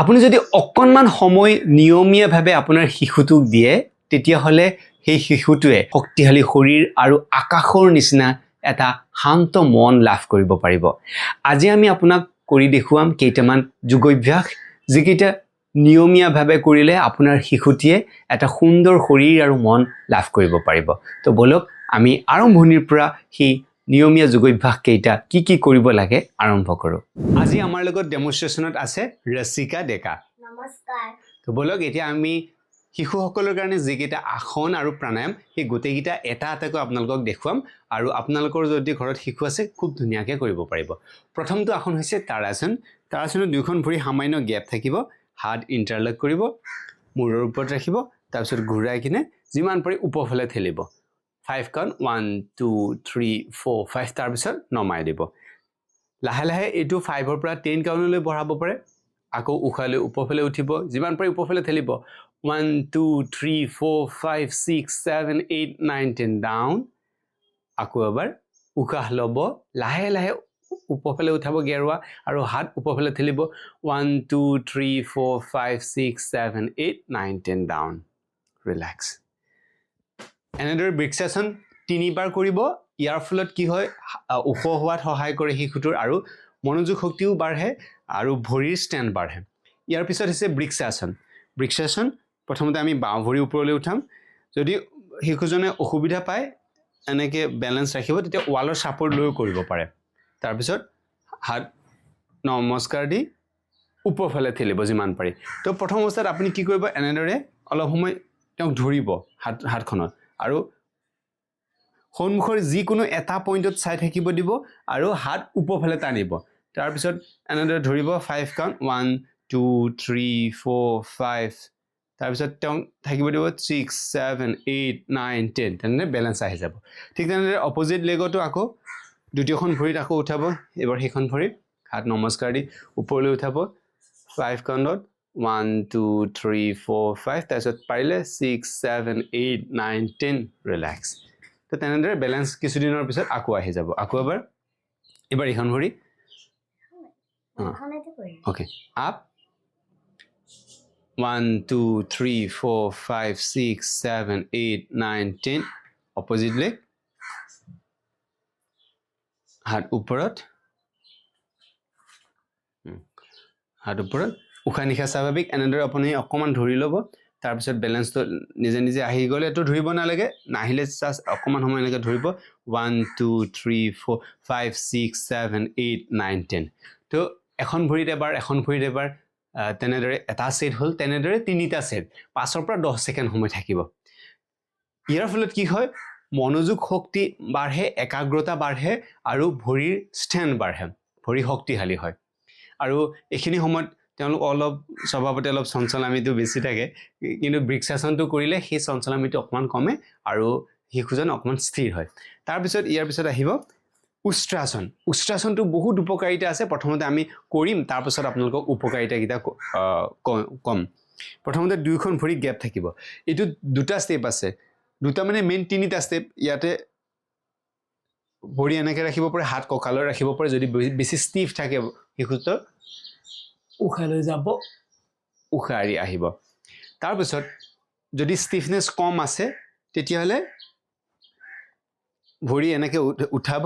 আপুনি যদি অকণমান সময় নিয়মীয়াভাৱে আপোনাৰ শিশুটোক দিয়ে তেতিয়াহ'লে সেই শিশুটোৱে শক্তিশালী শৰীৰ আৰু আকাশৰ নিচিনা এটা শান্ত মন লাভ কৰিব পাৰিব। আজি আমি আপোনাক কৰি দেখুৱাম কেইটামান যোগাভ্যাস যিকেইটা নিয়মীয়াভাৱে কৰিলে আপোনাৰ শিশুটিয়ে এটা সুন্দৰ শৰীৰ আৰু মন লাভ কৰিব পাৰিব। তো বলক আমি আৰম্ভণিৰ পৰা সেই নিয়মীয়া যোগাভ্যাস কেইটা কি কৰিব লাগে আৰম্ভ কৰোঁ। আজি আমাৰ লগত ডেমনষ্ট্ৰেশ্যনত আছে ৰচিকা ডেকা। নমস্কাৰ। তো বলক এতিয়া আমি শিশুসকলৰ কাৰণে যিকেইটা আসন আৰু প্ৰাণায়াম সেই গোটেইকেইটা এটা এটাকৈ আপোনালোকক দেখুৱাম আৰু আপোনালোকৰ যদি ঘৰত শিশু আছে খুব ধুনীয়াকৈ কৰিব পাৰিব। প্ৰথমটো আসন হৈছে তাৰাসন। তাৰাসনত দুখন ভৰি সামান্য গেপ থাকিব, হাত ইণ্টাৰলক কৰিব, মূৰৰ ওপৰত ৰাখিব, তাৰপিছত ঘূৰাই কিনে যিমান পাৰি ওপৰফালে ঠেলিব। 5 কাউণ্ট 1 2 3 4 5 তাৰপিছত নমাই দিব। লাহে লাহে এইটো 5ৰ পৰা 10 কাউণ্টলৈ বঢ়াব পাৰে। আকৌ উশাহ লৈ ওপৰফালে উঠিব, যিমান পাৰি ওপৰফালে ঠেলিব। 1 2 3 4 5 6 7 8 9 10 ডাউন। আকৌ এবাৰ উশাহ ল'ব, লাহে লাহে ওপৰফালে উঠাব গেৰুৱা আৰু হাত ওপৰফালে ঠেলিব। 1 2 3 4 5 6 7 8 9 10 ডাউন। ৰিলেক্স। এনেদৰে বৃক্ষাসন 3বাৰ কৰিব। ইয়াৰ ফলত কি হয়, ওখ হোৱাত সহায় কৰে শিশুটোৰ আৰু মনোযোগ শক্তিও বাঢ়ে আৰু ভৰিৰ ষ্টেণ্ড বাঢ়ে। ইয়াৰ পিছত হৈছে বৃক্ষাসন। বৃক্ষাসন প্ৰথমতে আমি বাওঁ ভৰি ওপৰলৈ উঠাম। যদি শিশুজনে অসুবিধা পায় এনেকৈ বেলেঞ্চ ৰাখিব, তেতিয়া ৱালৰ ছাপৰ্ট লৈও কৰিব পাৰে। তাৰপিছত হাত নমস্কাৰ দি ওপৰফালে ঠেলিব যিমান পাৰি। তো প্ৰথম অৱস্থাত আপুনি কি কৰিব, এনেদৰে অলপ সময় তেওঁক ধৰিব হাতখনত আৰু সন্মুখৰ যিকোনো এটা পইণ্টত চাই থাকিব দিব আৰু হাত ওপৰফালে টানিব। তাৰপিছত এনেদৰে ধৰিব 5 কাউণ্ট 1 2 3 4 5। তাৰপিছত তেওঁক থাকিব দিব 6 7 8 9 10। তেনেদৰে বেলেঞ্চ আহি যাব। ঠিক তেনেদৰে অপজিট লেগতো আকৌ দ্বিতীয়খন ভৰিত আকৌ উঠাব। এইবাৰ সেইখন ভৰিত হাত নমস্কাৰ দি ওপৰলৈ উঠাব 5 কাউণ্টত 1 2 3 4 5। তাৰপিছত পাৰিলে 6 7 8 9 10। ৰিলেক্স। তো তেনেদৰে বেলেঞ্চ কিছুদিনৰ পিছত আকৌ আহি যাব। আকৌ এবাৰ এইখন ভৰি অ'কে আপ 1 2 3 4 5 6 7 8 9 10। অপজিট লেগ, হাত ওপৰত, উশাহ নিশাহ স্বাভাৱিক। এনেদৰে আপুনি অকণমান ধৰি ল'ব। তাৰপিছত বেলেঞ্চটো নিজে নিজে আহি গ'লেতো ধৰিব নালাগে, নাহিলে জাষ্ট অকণমান সময় এনেকৈ ধৰিব। 1 2 3 4 5 6 7 8 9 10। তো এখন ভৰিত এবাৰ তেনেদৰে এটা ছেট হ'ল। তেনেদৰে 3টা ছেট 5ৰ পৰা 10 ছেকেণ্ড সময় থাকিব। ইয়াৰ ফলত কি হয়, মনোযোগ শক্তি বাঢ়ে, একাগ্ৰতা বাঢ়ে আৰু ভৰিৰ ষ্টেণ্ড বাঢ়ে, ভৰি শক্তিশালী হয়। আৰু এইখিনি সময়ত তেওঁলোক অলপ স্বভাৱতে অলপ চঞ্চলামিটো বেছি থাকে, কিন্তু বৃক্ষাসনটো কৰিলে সেই চঞ্চলামিটো অকণমান কমে আৰু শিশুজন অকণমান স্থিৰ হয়। তাৰপিছত ইয়াৰ পিছত আহিব উষ্ট্ৰাসন। উষ্ট্ৰাসনটো বহুত উপকাৰিতা আছে। প্ৰথমতে আমি কৰিম, তাৰপিছত আপোনালোকক উপকাৰিতাকেইটা ক'ম। প্ৰথমতে দুয়োখন ভৰি গেপ থাকিব। এইটো 2টা ষ্টেপ আছে, 2টা মানে মেইন 3টা ষ্টেপ। ইয়াতে ভৰি এনেকৈ ৰাখিব পাৰে, হাত কঁকালত ৰাখিব পাৰে। যদি বেছি ষ্টিফ থাকে শিশুটোৰ, উশাহ লৈ যাব, উশাহ এৰি আহিব। তাৰপিছত যদি ষ্টিফনেছ কম আছে তেতিয়াহ'লে ভৰি এনেকৈ উঠাব।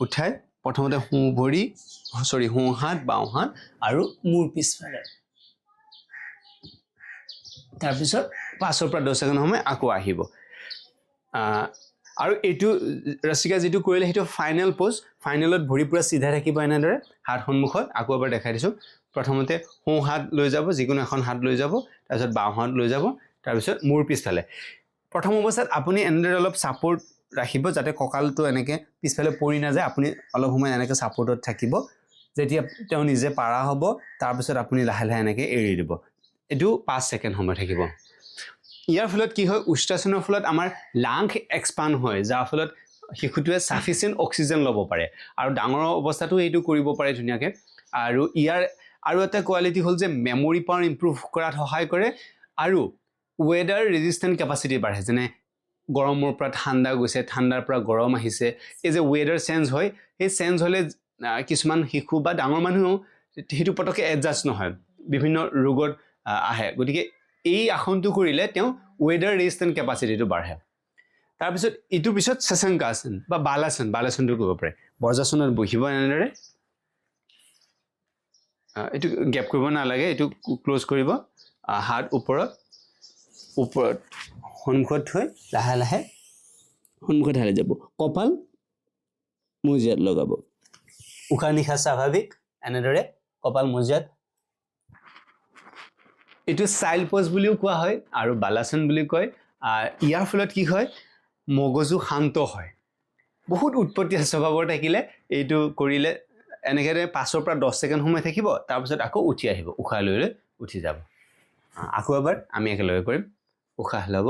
উঠাই প্ৰথমতে সোঁ হাত বাওঁ হাত আৰু মূৰ পিছফালে। তাৰপিছত 5ৰ পৰা 10 ছেকেণ্ড সময় আকৌ আহিব। আৰু এইটো ৰচিকা যিটো কৰিলে সেইটো ফাইনেল প'জ। ফাইনেলত ভৰি পূৰা চিধা থাকিব, এনেদৰে হাত সন্মুখত। আকৌ এবাৰ দেখাই দিছোঁ। প্ৰথমতে সোঁ হাত লৈ যাব, যিকোনো এখন হাত লৈ যাব, তাৰপিছত বাওঁ হাত লৈ যাব, তাৰপিছত মূৰ পিছফালে। প্ৰথম অৱস্থাত আপুনি এনেদৰে অলপ ছাপৰ্ট ৰাখিব যাতে কঁকালটো এনেকৈ পিছফালে পৰি নাযায়। আপুনি অলপ সময় এনেকৈ ছাপৰ্টত থাকিব। যেতিয়া তেওঁ নিজে পাৰা হ'ব, তাৰপিছত আপুনি লাহে লাহে এনেকৈ এৰি দিব। এইটো 5 ছেকেণ্ড সময় থাকিব। ইয়াৰ ফলত কি হয়, উষ্ট্ৰাসনৰ ফলত আমাৰ লাংছ এক্সপাণ্ড হয়, যাৰ ফলত শিশুটোৱে ছাফিচিয়েণ্ট অক্সিজেন ল'ব পাৰে আৰু ডাঙৰ অৱস্থাতো এইটো কৰিব পাৰে ধুনীয়াকৈ। আৰু ইয়াৰ আৰু এটা কোৱালিটি হ'ল যে মেমৰি পাৱাৰ ইম্প্ৰুভ কৰাত সহায় কৰে আৰু ৱেডাৰ ৰেজিষ্টেণ্ট কেপাচিটি বাঢ়ে। যেনে গৰমৰ পৰা ঠাণ্ডা গৈছে, ঠাণ্ডাৰ পৰা গৰম আহিছে, এই যে ৱেডাৰ চেঞ্জ হয়, সেই চেঞ্জ হ'লে কিছুমান শিশু বা ডাঙৰ মানুহেও সেইটো পটককৈ এডজাষ্ট নহয়, বিভিন্ন ৰোগত আহে গতিকে এই আসনটো কৰিলে তেওঁ ৱেডাৰ ৰেজিষ্টেন্ট কেপাচিটিটো বাঢ়ে তাৰপিছত ইটোৰ পিছত শশাংকাসন বা বালাসনটো কৰিব পাৰে বজ্ৰাসনত বহিব এনেদৰে এইটো গ্যাপ কৰিব নালাগে এইটো ক্লোজ কৰিব হাত ওপৰত সন্মুখত থৈ লাহে লাহে সন্মুখত ঢালি যাব কপাল মজিয়াত লগাব উশাহ নিশাহ স্বাভাৱিক এনেদৰে কপাল মজিয়াত এইটো চাইল্ড পজ বুলিও কোৱা হয় আৰু বালাসন বুলি কয় ইয়াৰ ফলত কি হয় মগজু শান্ত হয় বহুত উৎপত্তি স্বভাৱৰ থাকিলে এইটো কৰিলে এনেকৈ 5 পৰা 10 ছেকেণ্ড সময় থাকিব তাৰপিছত আকৌ উঠি আহিব উশাহ লৈ উঠি যাব আকৌ এবাৰ আমি একেলগে কৰিম উশাহ ল'ব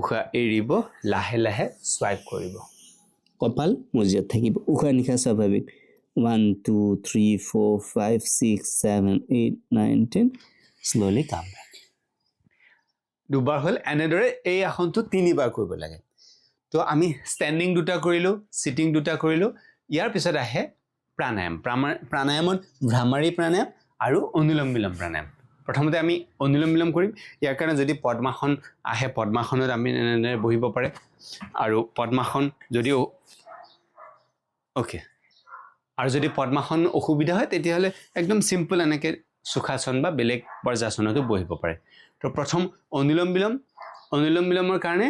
উশাহ এৰিব লাহে লাহে সোৱাইপ কৰিব কপাল মজিয়াত থাকিব উশাহ নিশাহ স্বাভাৱিক 1 2 3 4 5 6 7 8 9 10 slowly come back দুবাৰ হ'ল এনেদৰে এই আসনটো 3 বাৰ কৰিব লাগে তো আমি ষ্টেণ্ডিং দুটা কৰিলো সিটিং দুটা কৰিলো ইয়াৰ পিছত আহে প্ৰাণায়ামত ভ্ৰামাৰী প্ৰাণায়াম আৰু অনুলোম বিলোম প্ৰাণায়াম প্ৰথমতে আমি অনুলোম বিলোম কৰিম ইয়াৰ কাৰণে যদি পদ্মাসন আহে পদ্মাসনত আমি এনেদৰে বহিব পাৰে আৰু পদ্মাসন যদিও ওকে আৰু যদি পদ্মাসন অসুবিধা হয় তেতিয়াহ'লে একদম সিম্পল এনেকৈ সুখাসন বা বেলেগ বজ্ৰাসনতো বহিব পাৰে তো প্ৰথম অনুলোম বিলোমৰ কাৰণে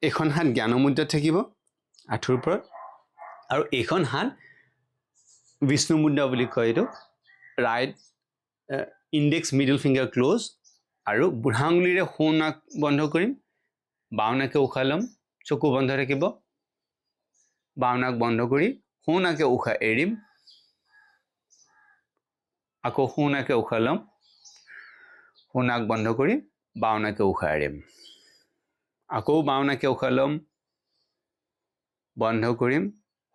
এখন হাত জ্ঞানমুদ্ৰাত থাকিব আঁঠুৰ ওপৰত আৰু এইখন হাত বিষ্ণু মুদ্ৰা বুলি কয় এইটো right index middle finger close আৰু বুঢ়া আঙুলিৰে সোঁ নাক বন্ধ কৰিম বাওঁ নাকে উশাহ ল'ম চকু বন্ধ থাকিব বাওঁ নাক বন্ধ কৰি সোঁ নাকে উশাহ এৰিম আকৌ সোঁ নাকে উশাহ ল'ম সোঁ নাক বন্ধ কৰি বাওঁ নাকে উশাহ এৰিম আকৌ বাওঁ নাকে উশাহ ল'ম বন্ধ কৰিম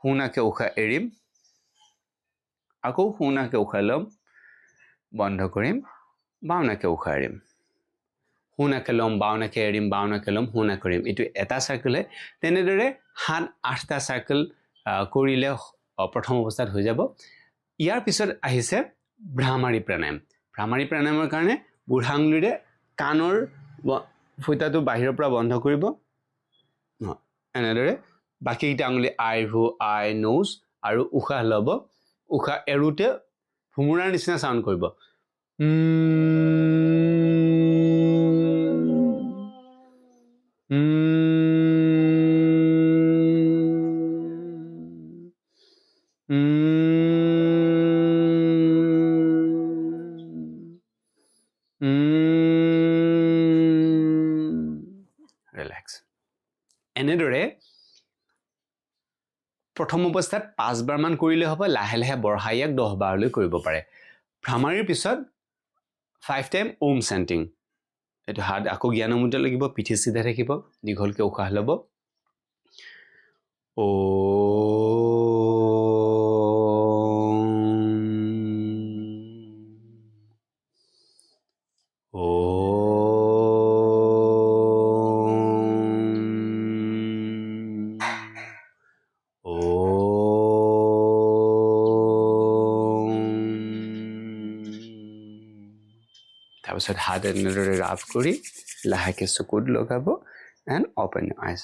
সোঁ নাকে উশাহ এৰিম আকৌ সোঁ নাকে উশাহ ল'ম বন্ধ কৰিম বাওঁ নাকে উশাহ এৰিম সোঁ নাকে ল'ম বাওঁ নাকে এৰিম বাওঁ নাকে ল'ম সোঁ নাকে এৰিম এইটো এটা চাৰ্কেলে তেনেদৰে 7-8টা চাৰ্কেল কৰিলে প্ৰথম অৱস্থাত হৈ যাব ইয়াৰ পিছত আহিছে ভ্ৰামাৰী প্ৰাণায়ামৰ কাৰণে বুঢ়া আঙুলিৰে কাণৰ ফুটাটো বাহিৰৰ পৰা বন্ধ কৰিব এনেদৰে বাকীকেইটা আঙুলি আই নোজ আৰু উশাহ ল'ব উশাহ এৰোতে ভুমুৰাৰ নিচিনা সাউণ্ড কৰিব ৰিলেক্স এনেদৰে প্ৰথম অৱস্থাত 5 বাৰ মান কৰিলে হ'ব লাহে লাহে বঢ়াই ইয়াক 10 বাৰলৈ কৰিব পাৰে ভ্ৰামাৰীৰ পিছত 5 টাইম ওম চেণ্টিং এইটো হাত আকৌ জ্ঞানমুদ্ৰা লাগিব পিঠি চিধা থাকিব দীঘলকৈ উশাহ ল'ব তাৰপিছত হাত এনেদৰে ৰাব কৰি লাহেকৈ চকুত লগাব এণ্ড অপেন ইউৰ আইজ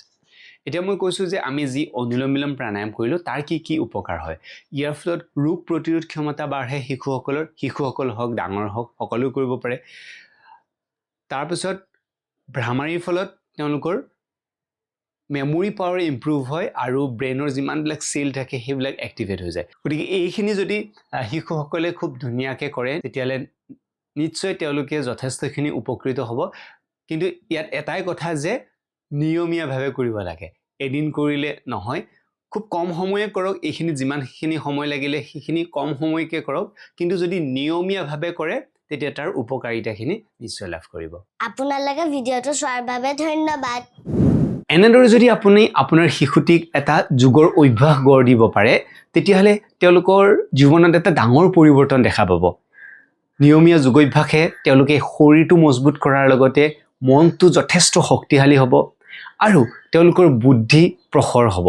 এতিয়া মই কৈছোঁ যে আমি যি অনুলোম বিলোম প্ৰাণায়াম কৰিলোঁ তাৰ কি উপকাৰ হয় ইয়াৰ ফলত ৰোগ প্ৰতিৰোধ ক্ষমতা বাঢ়ে শিশুসকল হওক ডাঙৰ হওক সকলো কৰিব পাৰে তাৰপিছত ভ্ৰামাৰীৰ ফলত তেওঁলোকৰ মেমৰি পাৱাৰ ইম্প্ৰুভ হয় আৰু ব্ৰেইনৰ যিমানবিলাক চেল থাকে সেইবিলাক এক্টিভেট হৈ যায় গতিকে এইখিনি যদি শিশুসকলে খুব ধুনীয়াকৈ কৰে তেতিয়াহ'লে নিশ্চয় তেওঁলোকে যথেষ্টখিনি উপকৃত হ'ব কিন্তু ইয়াত এটাই কথা যে নিয়মীয়াভাৱে কৰিব লাগে এদিন কৰিলে নহয় খুব কম সময়ে কৰক এইখিনি যিমানখিনি সময় লাগিলে সেইখিনি কম সময়কে কৰক কিন্তু যদি নিয়মীয়াভাৱে কৰে তেতিয়া তাৰ উপকাৰিতাখিনি নিশ্চয় লাভ কৰিব আপোনালোকে ভিডিঅ'টো চোৱাৰ বাবে ধন্যবাদ এনেদৰে যদি আপুনি আপোনাৰ শিশুটিক এটা যোগৰ অভ্যাস গঢ় দিব পাৰে তেতিয়াহ'লে তেওঁলোকৰ জীৱনত এটা ডাঙৰ পৰিৱৰ্তন দেখা পাব নিয়মীয়া যোগাভ্যাসে তেওঁলোকে শৰীৰটো মজবুত কৰাৰ লগতে মনটো যথেষ্ট শক্তিশালী হ'ব আৰু তেওঁলোকৰ বুদ্ধি প্ৰখৰ হ'ব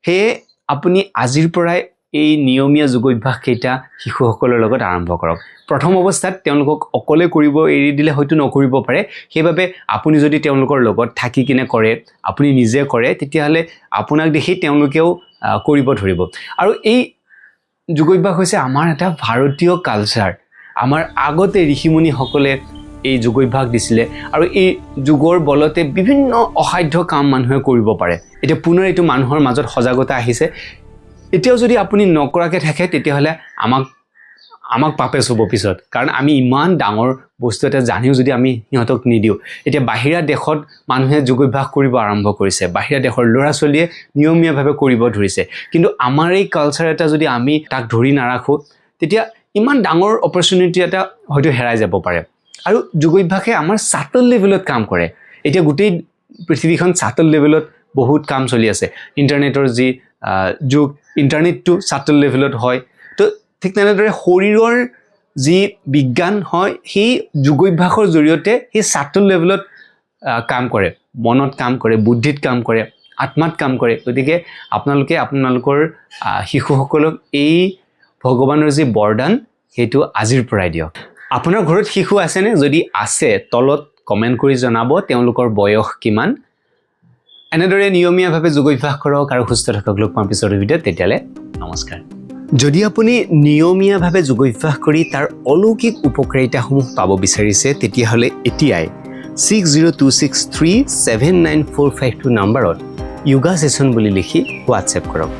সেয়ে আপুনি আজিৰ পৰাই এই নিয়মীয়া যোগ অভ্যাস কেইটা শিশুসকলৰ লগত আৰম্ভ কৰক প্ৰথম অৱস্থাত তেওঁলোকক অকলে কৰিব এৰি দিলে হয়তো নকৰিব পাৰে সেইবাবে আপুনি যদি তেওঁলোকৰ লগত থাকি কিনে কৰে আপুনি নিজে কৰে তেতিয়াহলে আপোনাক দেখি তেওঁলোকেও কৰিব ধৰিব আৰু এই যোগ অভ্যাস হৈছে আমাৰ এটা ভাৰতীয় কালচাৰ আমাৰ আগতে ঋষিমুনি সকলে এই যোগ অভ্যাস দিছিলে আৰু এই যোগৰ বলতে বিভিন্ন অসাধ্য কাম মানুহে কৰিব পাৰে এটা পুনৰ এটো মানুহৰ মাজত সজাগতা আহিছে এতিয়াও যদি আপুনি নকৰাকে থাকে তেতিয়াহলে আমাক পাপে চব পিছত কাৰণ আমি ইমান ডাঙৰ বস্তু এটা জানিও যদি আমি হিহঁতক নিদিও এতিয়া বাহিৰা দেশত মানুহে যোগ অভ্যাস কৰিব আৰম্ভ কৰিছে বাহিৰা দেশৰ ল'ৰা ছোৱালীয়ে নিয়মীয়াভাৱে কৰিব ধৰিছে কিন্তু আমাৰ এই কালচাৰ এটা যদি আমি তাক ধৰি নাৰাখো তেতিয়া ইমান ডাঙৰ অপৰচুনিটি এটা হয়তো হেৰাই যাব পাৰে আৰু যোগ অভ্যাসে আমাৰ সাটল লেভেলত কাম কৰে এতিয়া গোটেই পৃথিৱীখন সাটল লেভেলত বহুত কাম চলি আছে ইন্টাৰনেটৰ যি যোগ ইন্টাৰনেটটো সাটল লেভেলত হয় তো ঠিক তেনেদৰে শৰীৰৰ যি বিজ্ঞান হয় সেই যোগ অভ্যাসৰ জৰিয়তে সেই সাটল লেভেলত কাম কৰে মনত কাম কৰে বুদ্ধিত কাম কৰে আত্মাত কাম কৰে গতিকে আপোনালোকে আপোনালোকৰ শিশুসকলক এই ভগৱানৰ যি বৰদান সেইটো আজিৰ পৰাই দিয়ক আপোনাৰ ঘৰত শিশু আছেনে যদি আছে তলত কমেন্ট কৰি জনাব তেওঁলোকৰ বয়স কিমান এনেদৰে নিয়মীয়াভাৱে যোগ অভ্যাস কৰক আৰু সুস্থ থাকক লগ পাম পিছৰ ভিডিঅ'ত তেতিয়ালে নমস্কাৰ যদি আপুনি নিয়মীয়াভাৱে যোগ অভ্যাস কৰি তাৰ অলৌকিক উপকাৰিতাসমূহ পাব বিচাৰিছে তেতিয়াহলে এতিয়াই 6026379452 নম্বৰত যোগা সেশন বুলি লিখি হোৱাটছএপ কৰক